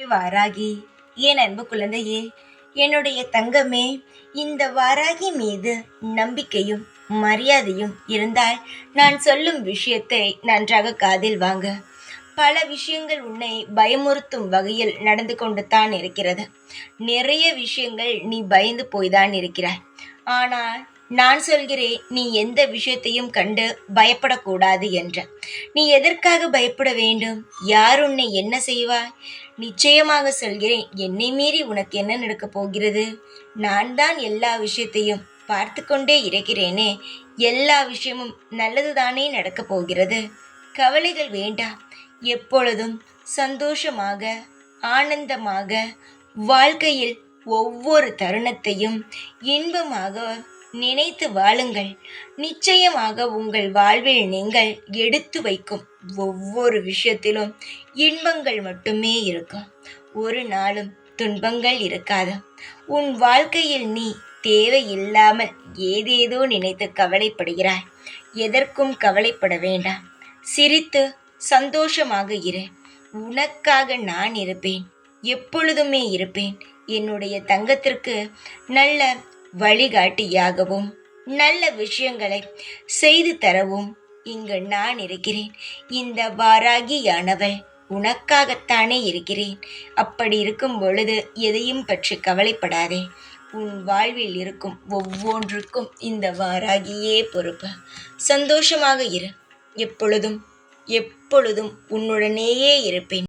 வாராகி, என் அன்பு குழந்தையே, என்னுடைய தங்கமே, இந்த வாராகி மீது நம்பிக்கையும் மரியாதையும் இருந்தால் நான் சொல்லும் விஷயத்தை நன்றாக காதில் வாங்க. பல விஷயங்கள் உன்னை பயமுறுத்தும் வகையில் நடந்து கொண்டு தான் இருக்கிறது. நிறைய விஷயங்கள் நீ பயந்து போய்தான் இருக்கிறாய். ஆனால் நான் சொல்கிறேன், நீ எந்த விஷயத்தையும் கண்டு பயப்படக்கூடாது என்ற. நீ எதற்காக பயப்பட வேண்டும்? யார் உன்னை என்ன செய்வாய்? நிச்சயமாக சொல்கிறேன், என்னை மீறி உனக்கு என்ன நடக்கப் போகிறது? நான் தான் எல்லா விஷயத்தையும் பார்த்து கொண்டே இருக்கிறேனே. எல்லா விஷயமும் நல்லதுதானே நடக்கப் போகிறது. கவலைகள் வேண்டாம். எப்பொழுதும் சந்தோஷமாக, ஆனந்தமாக, வாழ்க்கையில் ஒவ்வொரு தருணத்தையும் இன்பமாக நினைத்து வாழுங்கள். நிச்சயமாக உங்கள் வாழ்வில் நீங்கள் எடுத்து வைக்கும் ஒவ்வொரு விஷயத்திலும் இன்பங்கள் மட்டுமே இருக்கும். ஒரு நாளும் துன்பங்கள் இருக்காது. உன் வாழ்க்கையில் நீ தேவையில்லாமல் ஏதேதோ நினைத்து கவலைப்படுகிறாய். எதற்கும் கவலைப்பட வேண்டாம். சிரித்து சந்தோஷமாக இரு. உனக்காக நான் இருப்பேன். எப்பொழுதுமே இருப்பேன். என்னுடைய தங்கத்திற்கு நல்ல வழிகாட்டியாகவும் நல்ல விஷயங்களை செய்து தரவும் இங்கு நான் இருக்கிறேன். இந்த வாராகியானவள் உனக்காகத்தானே இருக்கிறேன். அப்படி இருக்கும் பொழுது எதையும் பற்றி கவலைப்படாதே. உன் வாழ்வில் இருக்கும் ஒவ்வொன்றுக்கும் இந்த வாராகியே பொறுப்பு. சந்தோஷமாக இரு. எப்பொழுதும் எப்பொழுதும் உன்னுடனேயே இருப்பேன்.